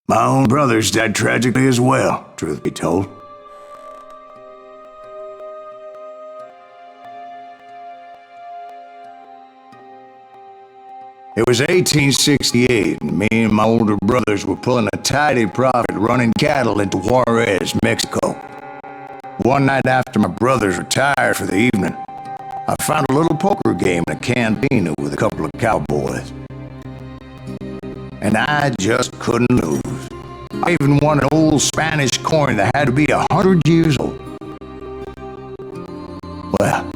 My own brothers died tragically as well, truth be told. It was 1868, and me and my older brothers were pulling a tidy profit running cattle into Juarez, Mexico. One night after my brothers retired for the evening, I found a little poker game in a cantina with a couple of cowboys. And I just couldn't lose. I even won an old Spanish coin that had to be 100 years old. Well,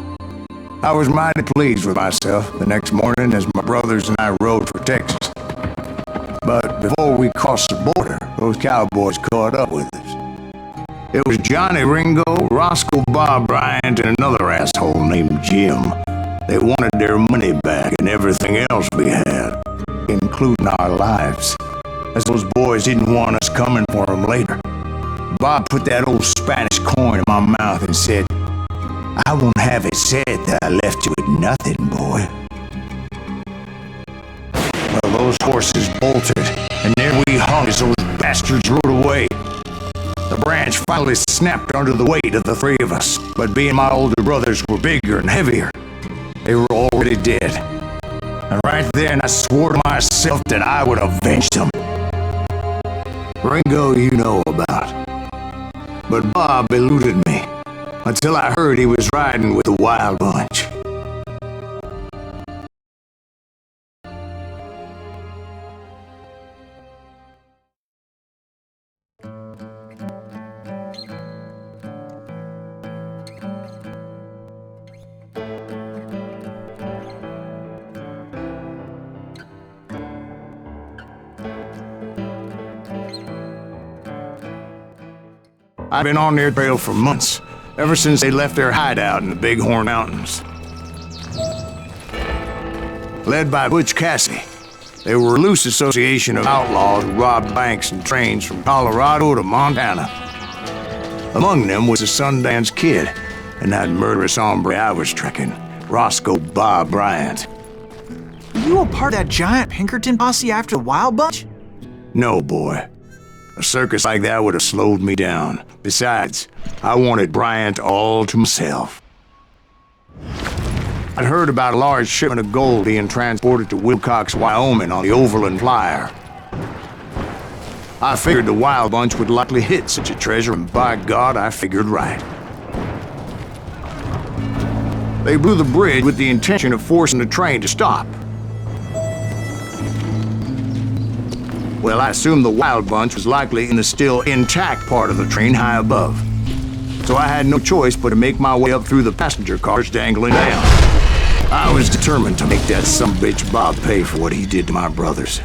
I was mighty pleased with myself the next morning as my brothers and I rode for Texas. But before we crossed the border, those cowboys caught up with us. It was Johnny Ringo, Roscoe Bob Bryant, and another asshole named Jim. They wanted their money back and everything else we had, including our lives, as those boys didn't want us coming for them later. Bob put that old Spanish coin in my mouth and said, "I won't have it said that I left you with nothing, boy." Well, those horses bolted, and there we hung as those bastards rode away. The branch finally snapped under the weight of the three of us, but being my older brothers were bigger and heavier, they were already dead. And right then I swore to myself that I would avenge them. Ringo you know about. But Bob eluded me, until I heard he was riding with the Wild Bunch. I've been on their trail for months, ever since they left their hideout in the Bighorn Mountains. Led by Butch Cassidy, they were a loose association of outlaws who robbed banks and trains from Colorado to Montana. Among them was a Sundance Kid, and that murderous hombre I was trekking, Roscoe Bob Bryant. Were you a part of that giant Pinkerton posse after the Wild Bunch? No, boy. A circus like that would have slowed me down. Besides, I wanted Bryant all to myself. I'd heard about a large shipment of gold being transported to Wilcox, Wyoming on the Overland Flyer. I figured the Wild Bunch would likely hit such a treasure, and by God, I figured right. They blew the bridge with the intention of forcing the train to stop. Well, I assumed the Wild Bunch was likely in the still intact part of the train high above. So I had no choice but to make my way up through the passenger cars dangling down. I was determined to make that sumbitch Bob pay for what he did to my brothers.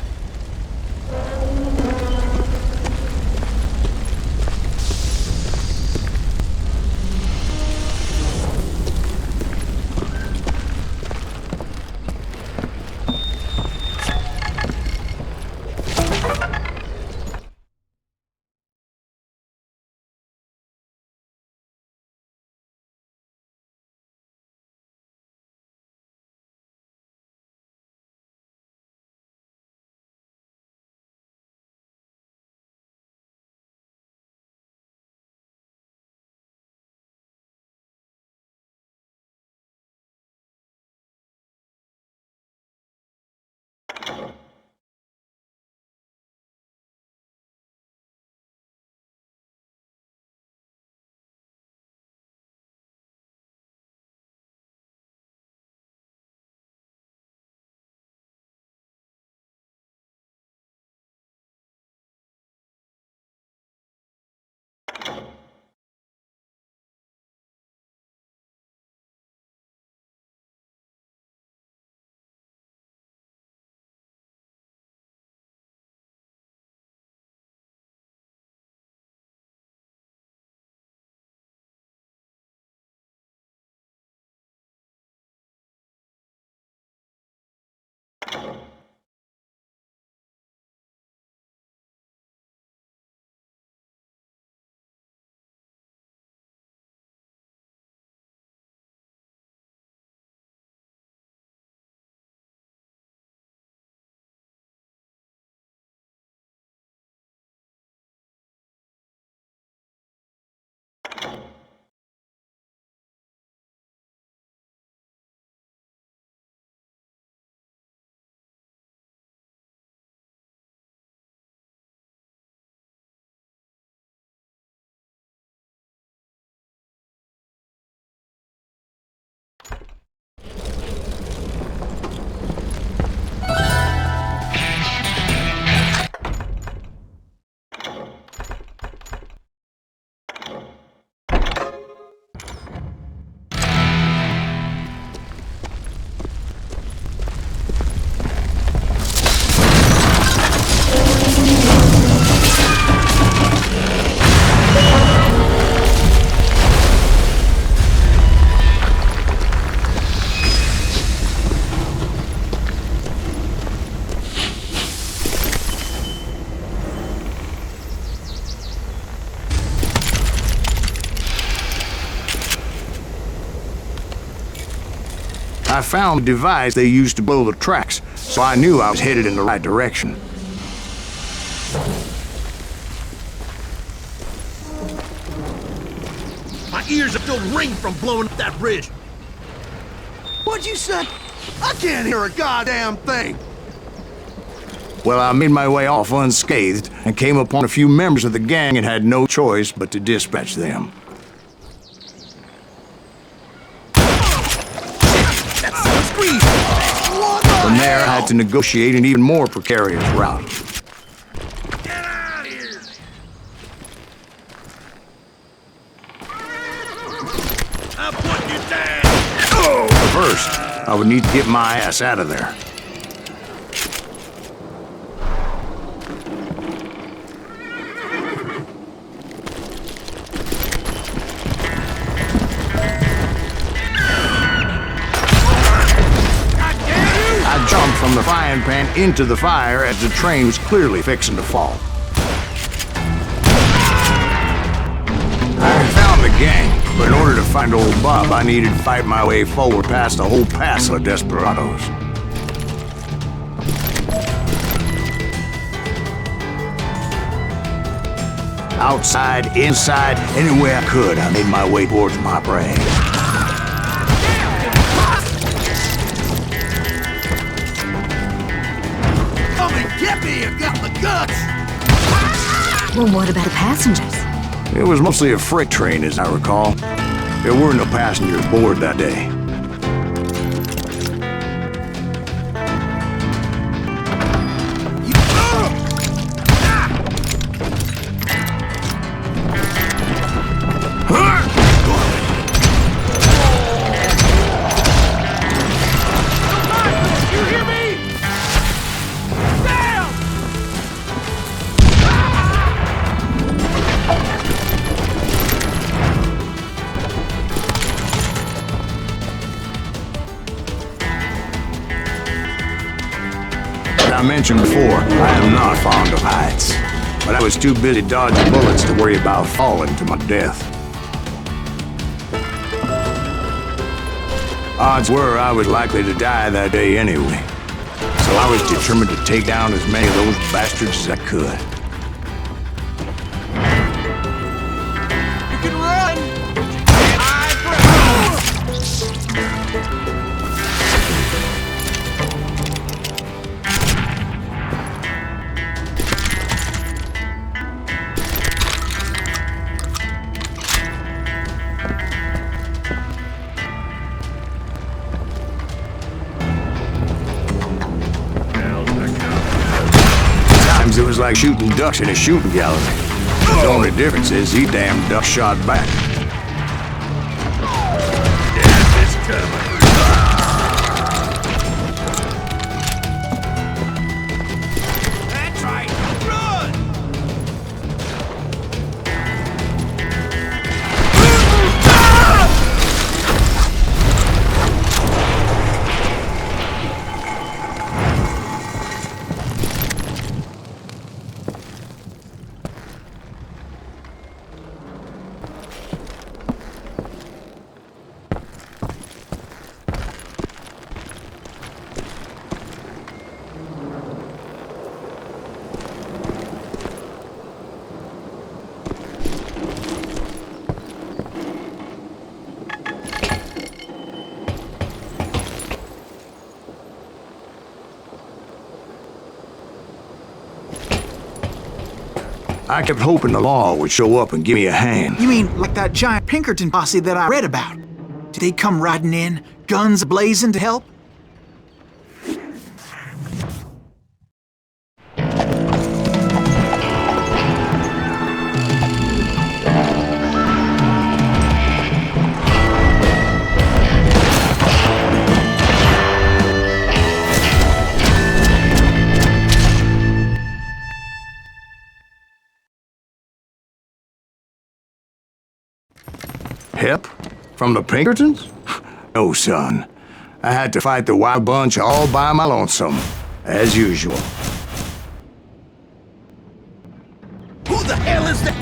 I found the device they used to blow the tracks, so I knew I was headed in the right direction. My ears are still ringing from blowing up that bridge. What'd you say? I can't hear a goddamn thing. Well, I made my way off unscathed and came upon a few members of the gang and had no choice but to dispatch them. From there, I had to negotiate an even more precarious route. Get out of here! I'm putting you down! First, I would need to get my ass out of there. I jumped from the frying pan into the fire as the train was clearly fixing to fall. I found the gang, but in order to find old Bob, I needed to fight my way forward past a whole pass of desperados. Outside, inside, any way I could, I made my way towards my prey. Come and get me, you got the guts! Well, what about the passengers? It was mostly a freight train, as I recall. There were no passengers aboard that day. You hear me? Down! As I mentioned before, I am not fond of heights, but I was too busy dodging bullets to worry about falling to my death. Odds were I was likely to die that day anyway, so I was determined to take down as many of those bastards as I could. You can run! Sometimes it was like shooting ducks in a shooting gallery. The only difference is he damn duck shot back. Death is coming. That's right. Run! I kept hoping the law would show up and give me a hand. You mean like that giant Pinkerton posse that I read about? Did they come riding in, guns blazing to help? Help? From the Pinkertons? No, son. I had to fight the wild bunch all by my lonesome, as usual. Who the hell is that?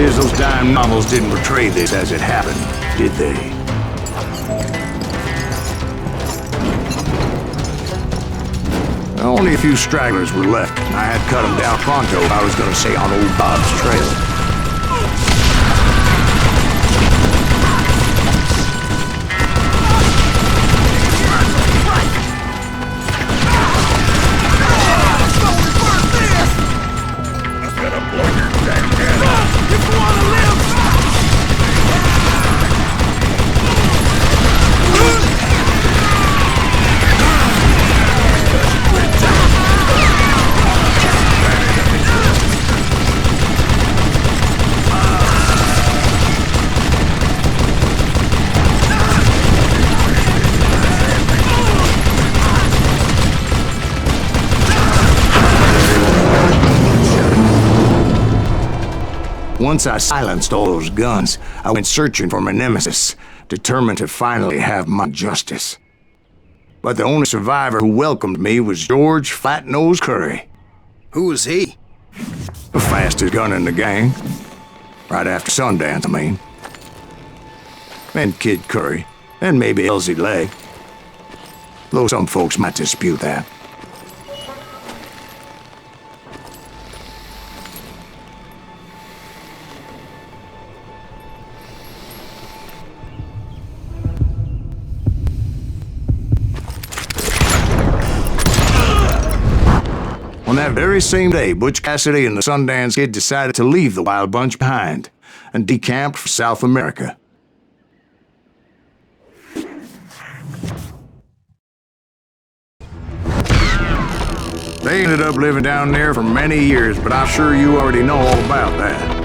is, those dime novels didn't portray this as it happened, did they? Only a few stragglers were left. I had cut them down pronto, I was gonna say, on old Bob's trail. Once I silenced all those guns, I went searching for my nemesis, determined to finally have my justice. But the only survivor who welcomed me was George Flat-Nosed Curry. Who was he? The fastest gun in the gang. Right after Sundance, I mean. And Kid Curry, and maybe Elsie Leg. Though some folks might dispute that. On that very same day, Butch Cassidy and the Sundance Kid decided to leave the Wild Bunch behind and decamped for South America. They ended up living down there for many years, but I'm sure you already know all about that.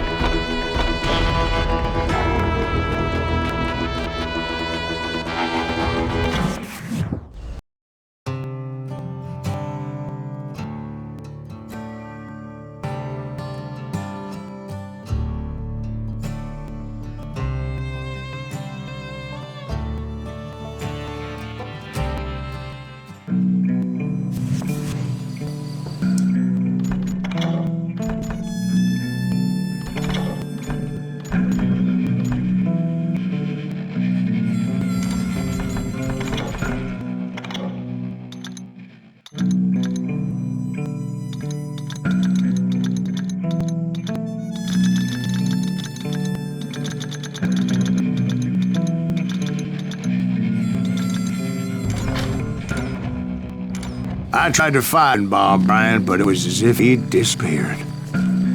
I tried to find Bob Bryant, but it was as if he'd disappeared.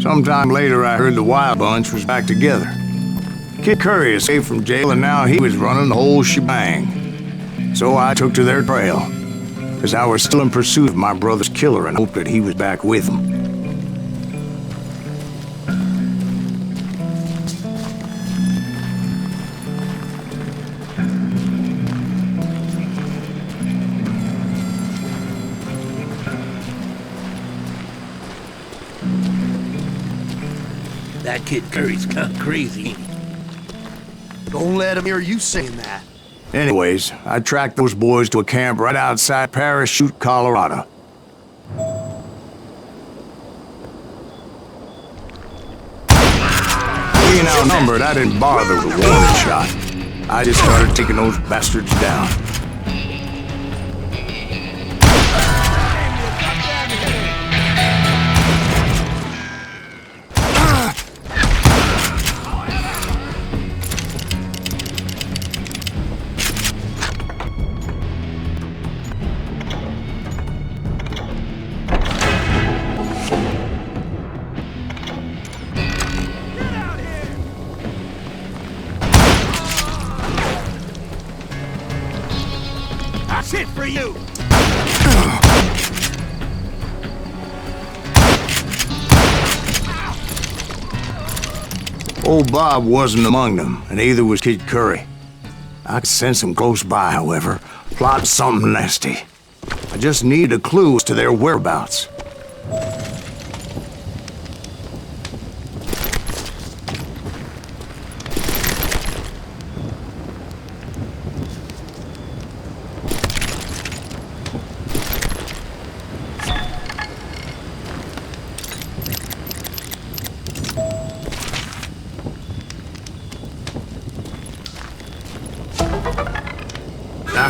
Sometime later, I heard the Wild Bunch was back together. Kid Curry escaped from jail, and now he was running the whole shebang. So I took to their trail, because I was still in pursuit of my brother's killer and hoped that he was back with him. That Kid Curry's kind of crazy. Don't let him hear you saying that. Anyways, I tracked those boys to a camp right outside Parachute, Colorado. Being outnumbered, I didn't bother with a warning shot. I just started taking those bastards down. That's it for you! Old Bob wasn't among them, and neither was Kid Curry. I could sense him close by, however, plotting something nasty. I just needed a clue as to their whereabouts.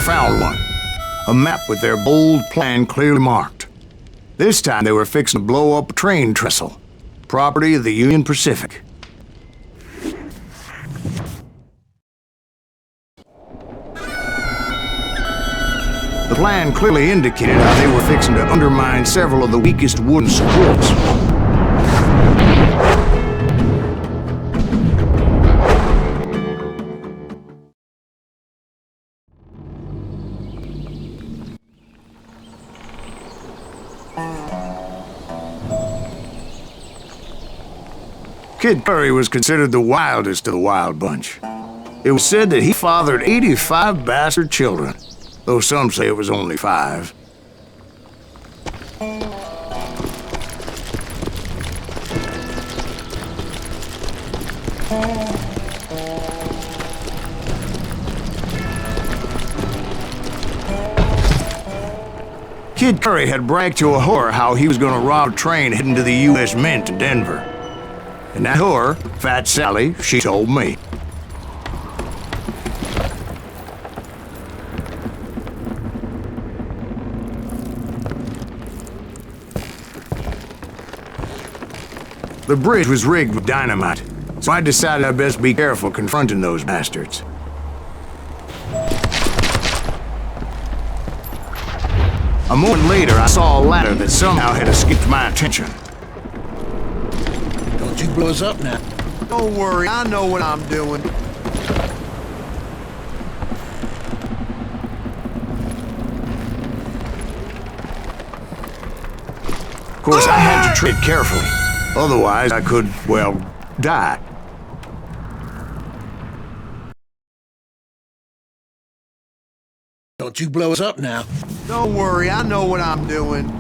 found one. A map with their bold plan clearly marked. This time they were fixing to blow up a train trestle. Property of the Union Pacific. The plan clearly indicated how they were fixing to undermine several of the weakest wooden supports. Kid Curry was considered the wildest of the wild bunch. It was said that he fathered 85 bastard children, though some say it was only 5. Kid Curry had bragged to a whore how he was going to rob a train heading to the U.S. Mint in Denver. And that whore, Fat Sally, she told me. The bridge was rigged with dynamite, so I decided I'd best be careful confronting those bastards. A moment later, I saw a ladder that somehow had escaped my attention. Don't you blow us up now. Don't worry, I know what I'm doing. Of course, I had to tread carefully. Otherwise, I could, well, die. Don't you blow us up now. Don't worry, I know what I'm doing.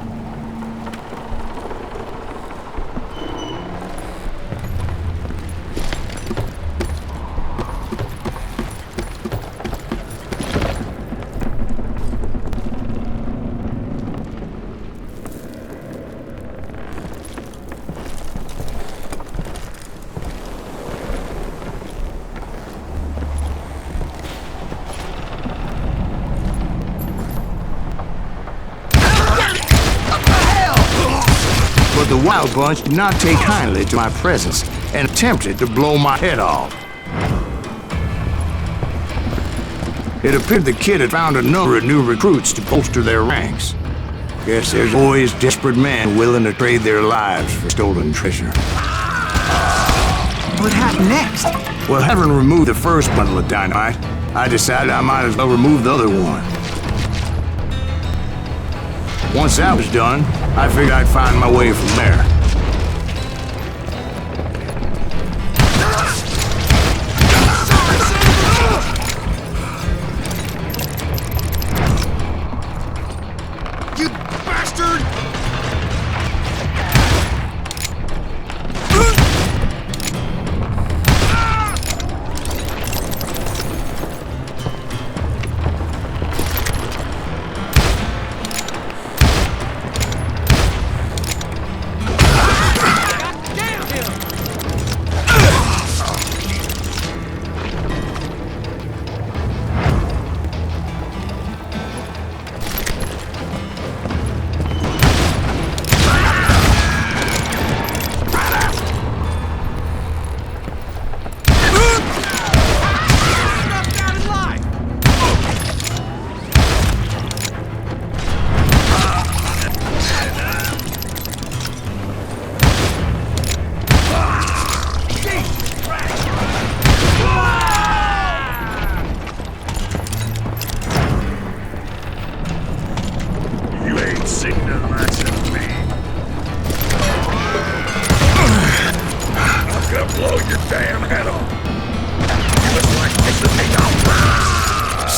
The Wild Bunch did not take kindly to my presence and attempted to blow my head off. It appeared the kid had found a number of new recruits to bolster their ranks. Guess there's always desperate men willing to trade their lives for stolen treasure. What happened next? Well, having removed the first bundle of dynamite, I decided I might as well remove the other one. Once that was done, I figured I'd find my way from there. You bastard!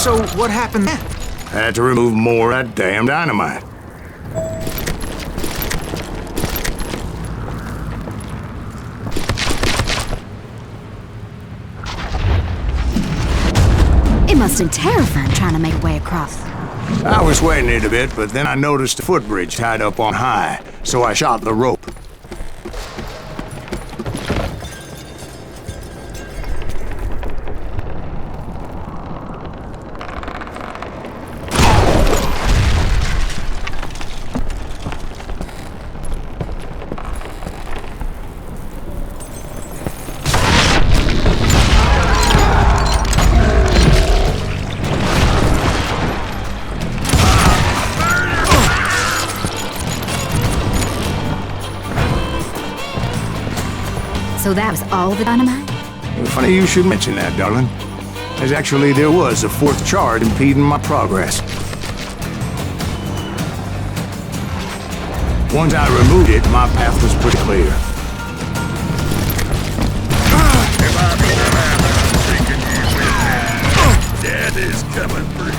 So, what happened then? I had to remove more of that damn dynamite. It must have been terrifying trying to make a way across. I was sweating it a bit, but then I noticed a footbridge tied up on high, so I shot the rope. So that was all the dynamite? Funny you should mention that, darling. As actually there was a fourth charge impeding my progress. Once I removed it, my path was pretty clear. Death is coming for you.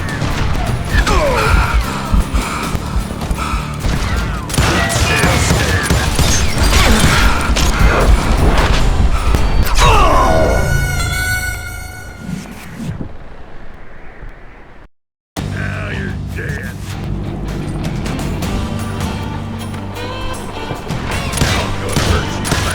Now you're dead. I'm gonna hurt you bad.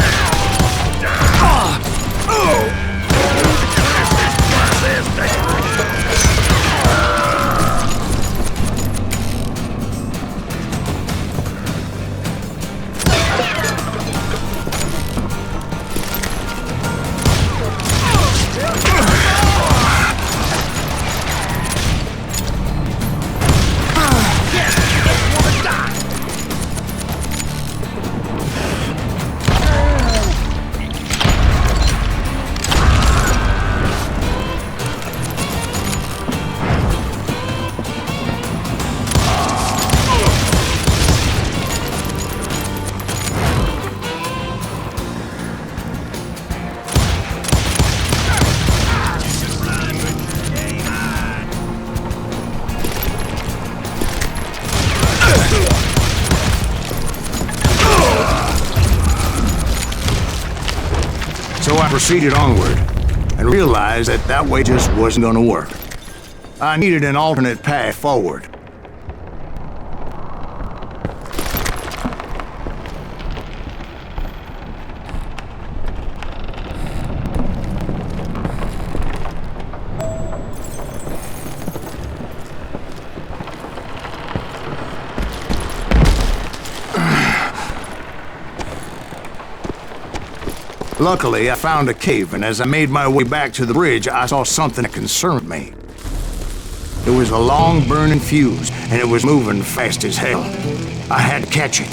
So I proceeded onward, and realized that that way just wasn't gonna work. I needed an alternate path forward. Luckily, I found a cave, and as I made my way back to the bridge, I saw something that concerned me. It was a long burning fuse, and it was moving fast as hell. I had to catch it.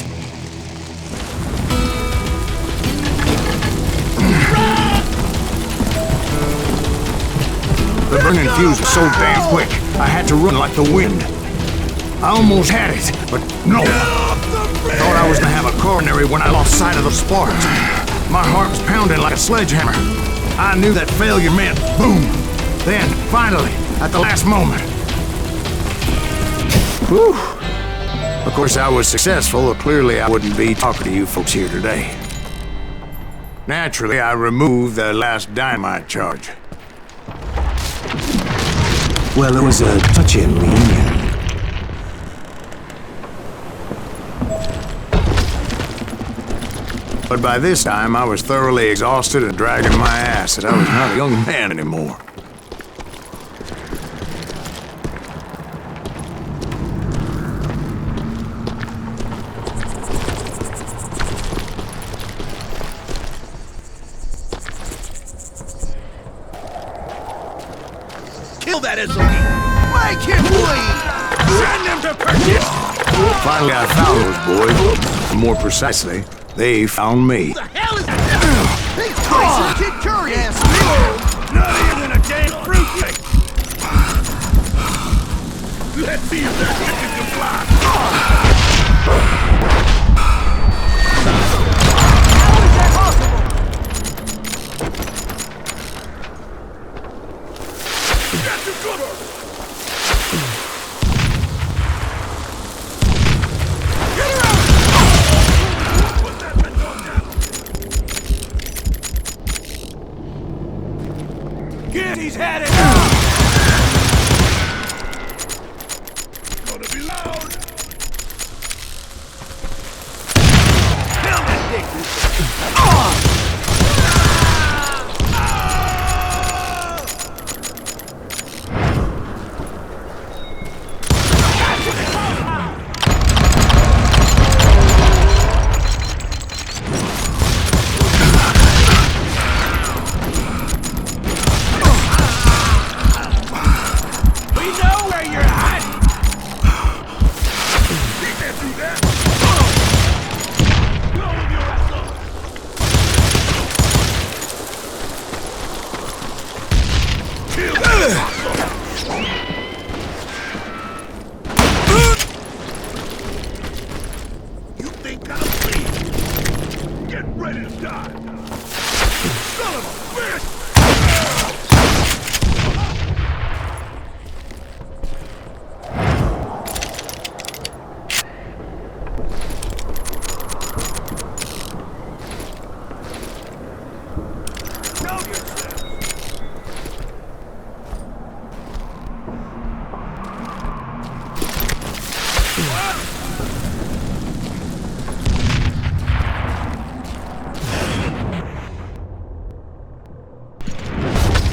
The burning fuse was so damn quick, I had to run like the wind. I almost had it, but no. Thought I was gonna have a coronary when I lost sight of the sparks. My heart was pounding like a sledgehammer. I knew that failure meant boom. Then, finally, at the last moment. Whew. Of course, I was successful, or clearly I wouldn't be talking to you folks here today. Naturally, I removed the last dynamite charge. Well, it was a touchy reunion. But by this time, I was thoroughly exhausted and dragging my ass, and I was not a young man anymore. Kill that SOB! Make him bleed! Send him to Perkins! Finally, I found those boys. More precisely, they found me. What the hell is that? He's Tyson Kid Curry! Yes, Not even a damn fruitcake! Let's see if they're chicken to fly! how is that possible? Got to cover! Get around! Put that window down! Get, he's had it! Gonna be loud! Kill that dick!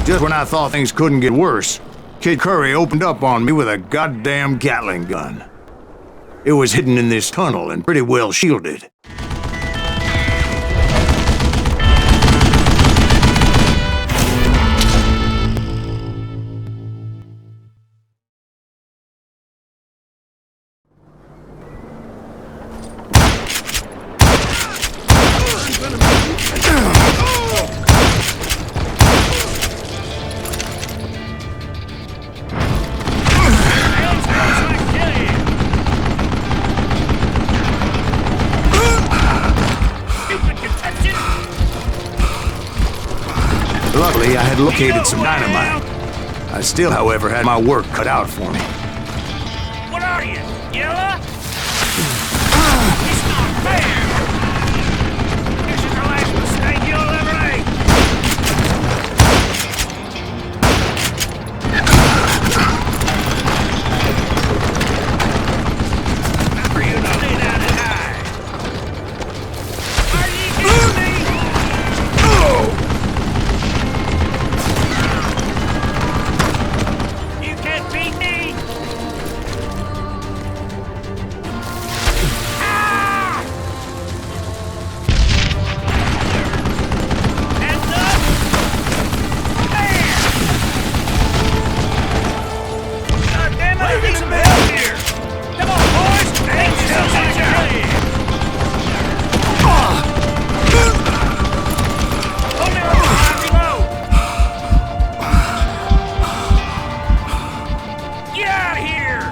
Just when I thought things couldn't get worse, Kid Curry opened up on me with a goddamn Gatling gun. It was hidden in this tunnel and pretty well shielded. Luckily, I had located some dynamite. I still, however, had my work cut out for me. What are you, Yella? It's not fair! This is the last mistake you'll ever make! Time for you to lay down and die! Are you kidding me? You can't beat me! Hands up! There! God damn it, I need some help here! Come on, boys! Ain't still such a Hold me while I reload! Get out of here!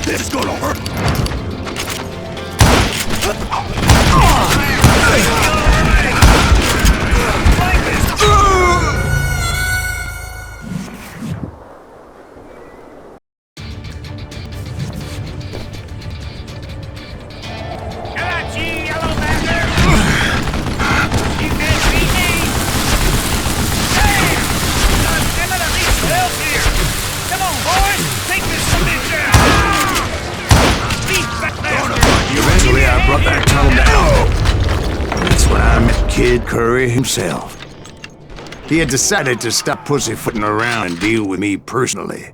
This is gonna hurt. Eventually, I brought that tunnel down. And that's when I met Kid Curry himself. He had decided to stop pussyfooting around and deal with me personally.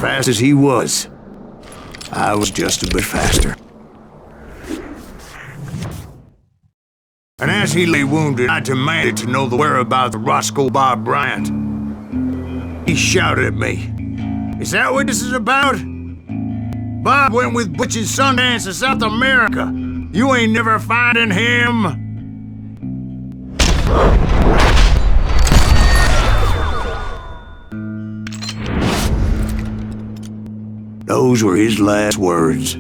fast as he was. I was just a bit faster. And as he lay wounded, I demanded to know the whereabouts of Roscoe Bob Bryant. He shouted at me. Is that what this is about? Bob went with Butch's Sundance to South America. You ain't never finding him. Those were his last words.